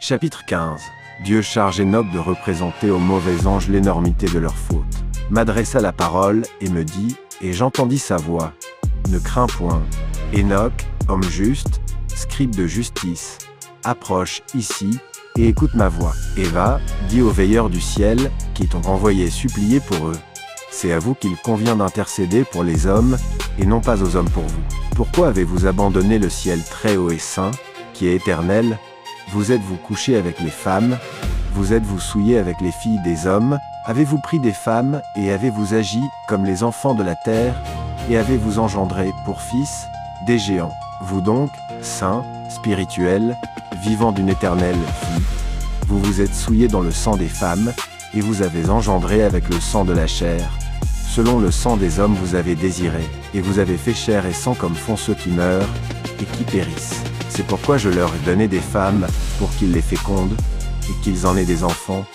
Chapitre 15. Dieu charge Enoch de représenter aux mauvais anges l'énormité de leurs fautes. M'adressa la parole et me dit, et j'entendis sa voix. Ne crains point. Enoch, homme juste, scribe de justice, approche ici, et écoute ma voix. Et va, dis aux veilleurs du ciel, qui t'ont envoyé supplier pour eux. C'est à vous qu'il convient d'intercéder pour les hommes, et non pas aux hommes pour vous. Pourquoi avez-vous abandonné le ciel très haut et saint, qui est éternel? Vous êtes-vous couché avec les femmes? Vous êtes-vous souillé avec les filles des hommes? Avez-vous pris des femmes, et avez-vous agi comme les enfants de la terre? Et avez-vous engendré, pour fils, des géants? Vous donc, saints, spirituels, vivant d'une éternelle vie, vous vous êtes souillés dans le sang des femmes, et vous avez engendré avec le sang de la chair. Selon le sang des hommes vous avez désiré, et vous avez fait chair et sang comme font ceux qui meurent, et qui périssent. C'est pourquoi je leur ai donné des femmes, pour qu'ils les fécondent, et qu'ils en aient des enfants,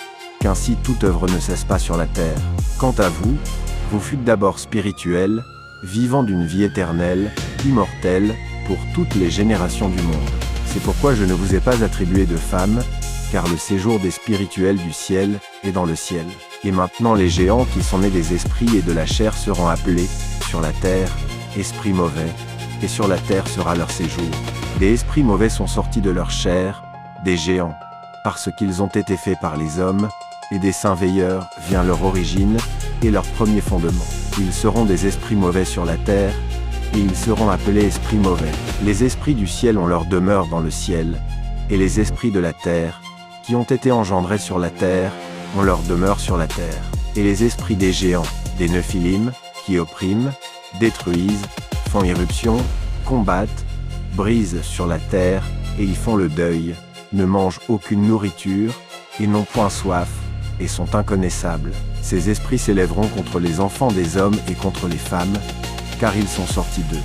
qu'ainsi toute œuvre ne cesse pas sur la terre. Quant à vous, vous fûtes d'abord spirituels, vivant d'une vie éternelle, immortelle, pour toutes les générations du monde. C'est pourquoi je ne vous ai pas attribué de femmes, car le séjour des spirituels du ciel est dans le ciel. Et maintenant les géants qui sont nés des esprits et de la chair seront appelés, sur la terre, esprits mauvais, et sur la terre sera leur séjour. Des esprits mauvais sont sortis de leur chair, des géants, parce qu'ils ont été faits par les hommes, et des saints veilleurs vient leur origine, et leur premier fondement. Ils seront des esprits mauvais sur la terre, et ils seront appelés esprits mauvais. Les esprits du ciel ont leur demeure dans le ciel, et les esprits de la terre, qui ont été engendrés sur la terre, ont leur demeure sur la terre. Et les esprits des géants, des Nephilim, qui oppriment, détruisent, font irruption, combattent, brisent sur la terre, et y font le deuil, ne mangent aucune nourriture, et n'ont point soif, et sont inconnaissables. Ces esprits s'élèveront contre les enfants des hommes et contre les femmes, car ils sont sortis d'eux.